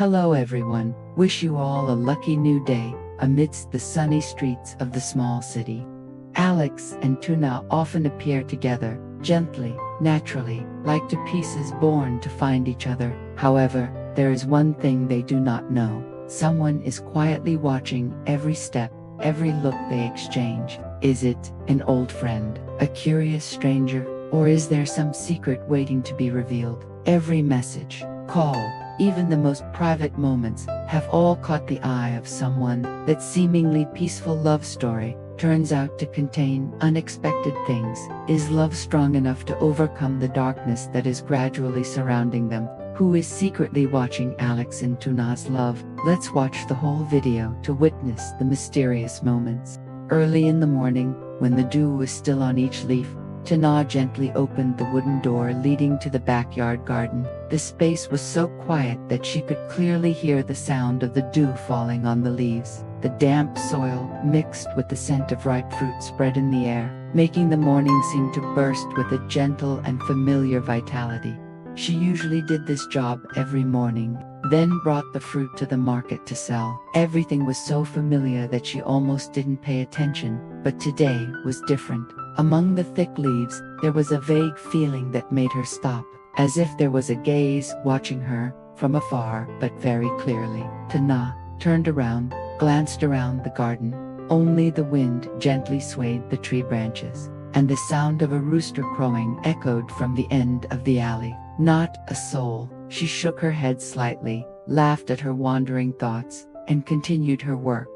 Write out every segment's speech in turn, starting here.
Hello everyone, wish you all a lucky new day amidst the sunny streets of the small city. Alex and Tuna often appear together, gently, naturally, like two pieces born to find each other. However, there is one thing they do not know. Someone is quietly watching every step, every look they exchange. Is it an old friend, a curious stranger, or is there some secret waiting to be revealed? Every message, call, even the most private moments, have all caught the eye of someone. That seemingly peaceful love story turns out to contain unexpected things. Is love strong enough to overcome the darkness that is gradually surrounding them? Who is secretly watching Alex and Tuna's love? Let's watch the whole video to witness the mysterious moments. Early in the morning, when the dew was still on each leaf, Tuna gently opened the wooden door leading to the backyard garden. The space was so quiet that she could clearly hear the sound of the dew falling on the leaves. The damp soil, mixed with the scent of ripe fruit, spread in the air, making the morning seem to burst with a gentle and familiar vitality. She usually did this job every morning, then brought the fruit to the market to sell. Everything was so familiar that she almost didn't pay attention, but today was different. Among the thick leaves, there was a vague feeling that made her stop, as if there was a gaze watching her from afar but very clearly. Tuna turned around, glanced around the garden. Only the wind gently swayed the tree branches, and the sound of a rooster crowing echoed from the end of the alley. Not a soul. She shook her head slightly, laughed at her wandering thoughts, and continued her work.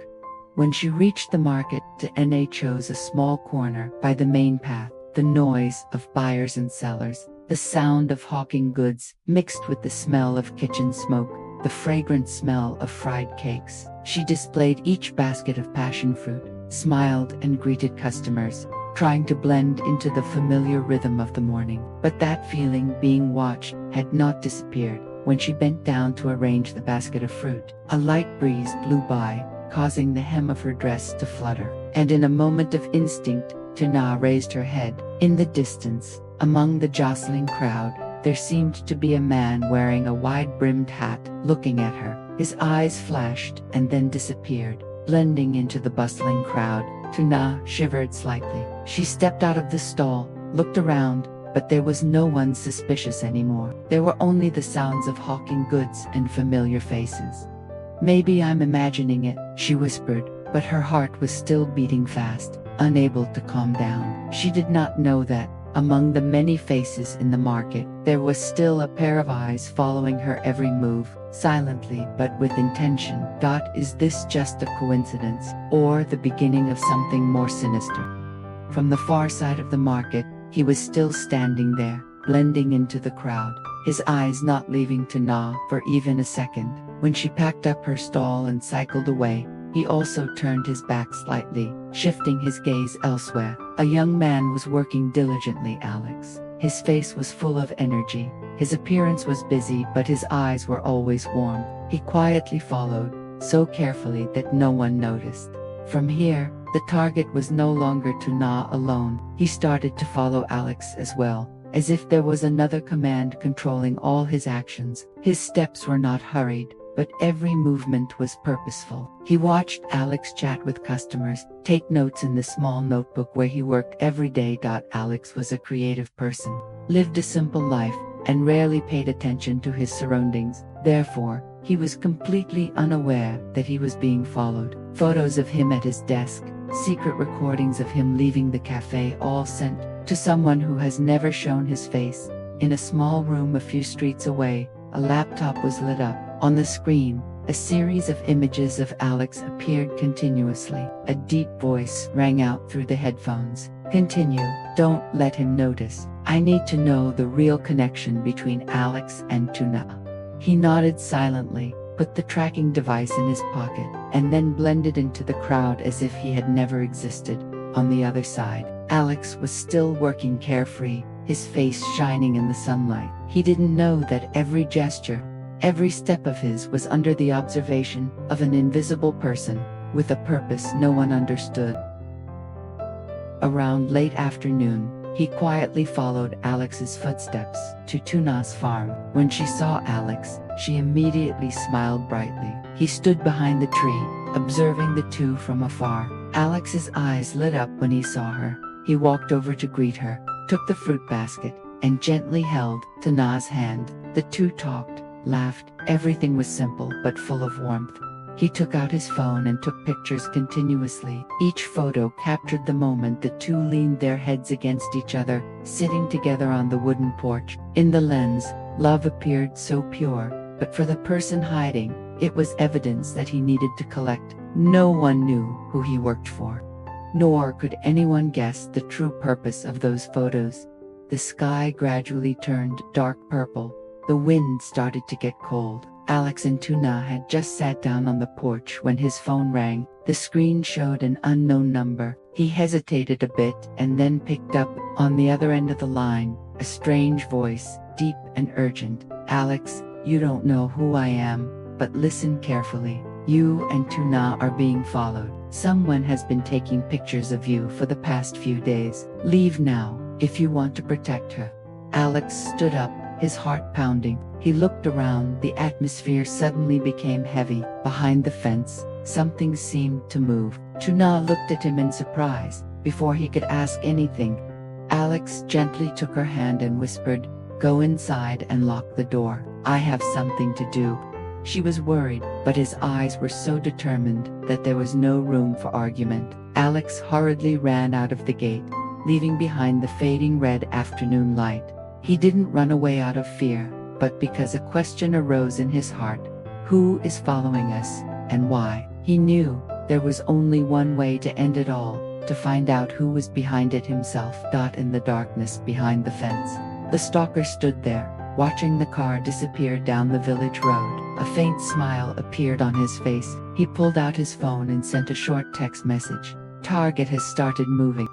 When she reached the market, Tuna chose a small corner by the main path. The noise of buyers and sellers, the sound of hawking goods, mixed with the smell of kitchen smoke, the fragrant smell of fried cakes. She displayed each basket of passion fruit, smiled and greeted customers, trying to blend into the familiar rhythm of the morning. But that feeling, being watched, had not disappeared. When she bent down to arrange the basket of fruit, a light breeze blew by, causing the hem of her dress to flutter, and in a moment of instinct, Tuna raised her head. In the distance, among the jostling crowd, there seemed to be a man wearing a wide-brimmed hat, looking at her. His eyes flashed and then disappeared, blending into the bustling crowd. Tuna shivered slightly. She stepped out of the stall, looked around, but there was no one suspicious anymore. There were only the sounds of hawking goods and familiar faces. "Maybe I'm imagining it," she whispered, but her heart was still beating fast, unable to calm down. She did not know that, among the many faces in the market, there was still a pair of eyes following her every move, silently but with intention. Is this just a coincidence, or the beginning of something more sinister? From the far side of the market, he was still standing there, blending into the crowd, his eyes not leaving Tuna for even a second. When she packed up her stall and cycled away, he also turned his back slightly, shifting his gaze elsewhere. A young man was working diligently, Alex. His face was full of energy. His appearance was busy, but his eyes were always warm. He quietly followed, so carefully that no one noticed. From here, the target was no longer Tuna alone. He started to follow Alex as well, as if there was another command controlling all his actions. His steps were not hurried, but every movement was purposeful. He watched Alex chat with customers, take notes in the small notebook where he worked every day. Alex was a creative person, lived a simple life, and rarely paid attention to his surroundings. Therefore, he was completely unaware that he was being followed. Photos of him at his desk, secret recordings of him leaving the cafe, all sent to someone who has never shown his face. In a small room a few streets away, a laptop was lit up. On the screen, a series of images of Alex appeared continuously. A deep voice rang out through the headphones. "Continue, don't let him notice. I need to know the real connection between Alex and Tuna." He nodded silently, put the tracking device in his pocket, and then blended into the crowd as if he had never existed. On the other side, Alex was still working carefree, his face shining in the sunlight. He didn't know that every gesture, every step of his was under the observation of an invisible person, with a purpose no one understood. Around late afternoon, He quietly followed Alex's footsteps to Tuna's farm. When she saw Alex, she immediately smiled brightly. He stood behind the tree, observing the two from afar. Alex's eyes lit up when he saw her. He walked over to greet her, took the fruit basket, and gently held Tuna's hand. The two talked, laughed. Everything was simple but full of warmth. He took out his phone and took pictures continuously. Each photo captured the moment the two leaned their heads against each other, sitting together on the wooden porch. In the lens, love appeared so pure, but for the person hiding, it was evidence that he needed to collect. No one knew who he worked for, nor could anyone guess the true purpose of those photos. The sky gradually turned dark purple. The wind started to get cold. Alex and Tuna had just sat down on the porch when his phone rang. The screen showed an unknown number. He hesitated a bit and then picked up. On the other end of the line, a strange voice, deep and urgent. "Alex, you don't know who I am, but listen carefully. You and Tuna are being followed. Someone has been taking pictures of you for the past few days. Leave now, if you want to protect her." Alex stood up, his heart pounding. He looked around. The atmosphere suddenly became heavy. Behind the fence, something seemed to move. Tuna looked at him in surprise. Before he could ask anything, Alex gently took her hand and whispered, "Go inside and lock the door. I have something to do." She was worried, but his eyes were so determined that there was no room for argument. Alex hurriedly ran out of the gate, leaving behind the fading red afternoon light. He didn't run away out of fear, but because a question arose in his heart. Who is following us, and why? He knew there was only one way to end it all, to find out who was behind it himself. In the darkness behind the fence, the stalker stood there, watching the car disappear down the village road. A faint smile appeared on his face. He pulled out his phone and sent a short text message. "Target has started moving."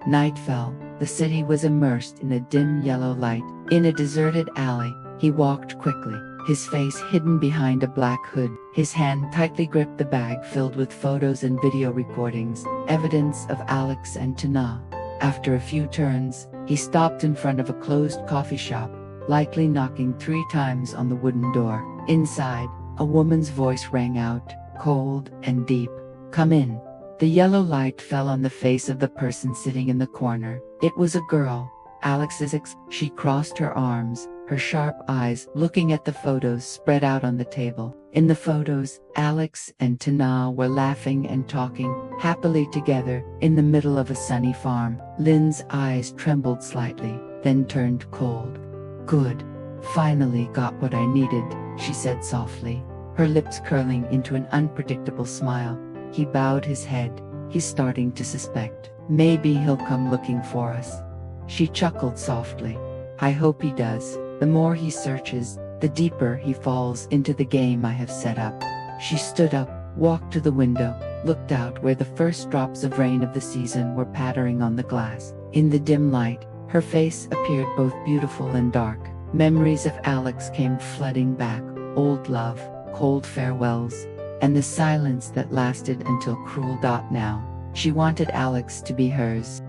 Night fell. The city was immersed in a dim yellow light. In a deserted alley, he walked quickly, his face hidden behind a black hood. His hand tightly gripped the bag filled with photos and video recordings, evidence of Alex and Tuna. After a few turns, he stopped in front of a closed coffee shop, lightly knocking 3 times on the wooden door. Inside, a woman's voice rang out, cold and deep. "Come in." The yellow light fell on the face of the person sitting in the corner. It was a girl, Alex's ex. She crossed her arms, her sharp eyes looking at the photos spread out on the table. In the photos, Alex and Tuna were laughing and talking happily together in the middle of a sunny farm. Lynn's eyes trembled slightly, then turned cold. "Good. Finally got what I needed," she said softly, her lips curling into an unpredictable smile. He bowed his head. He's starting to suspect. Maybe he'll come looking for us. She chuckled softly. "I hope he does. The more he searches, the deeper he falls into the game I have set up." She stood up, walked to the window, looked out where the first drops of rain of the season were pattering on the glass. In the dim light, her face appeared both beautiful and dark. Memories of Alex came flooding back. Old love, cold farewells, and the silence that lasted until cruel. Now, she wanted Alex to be hers.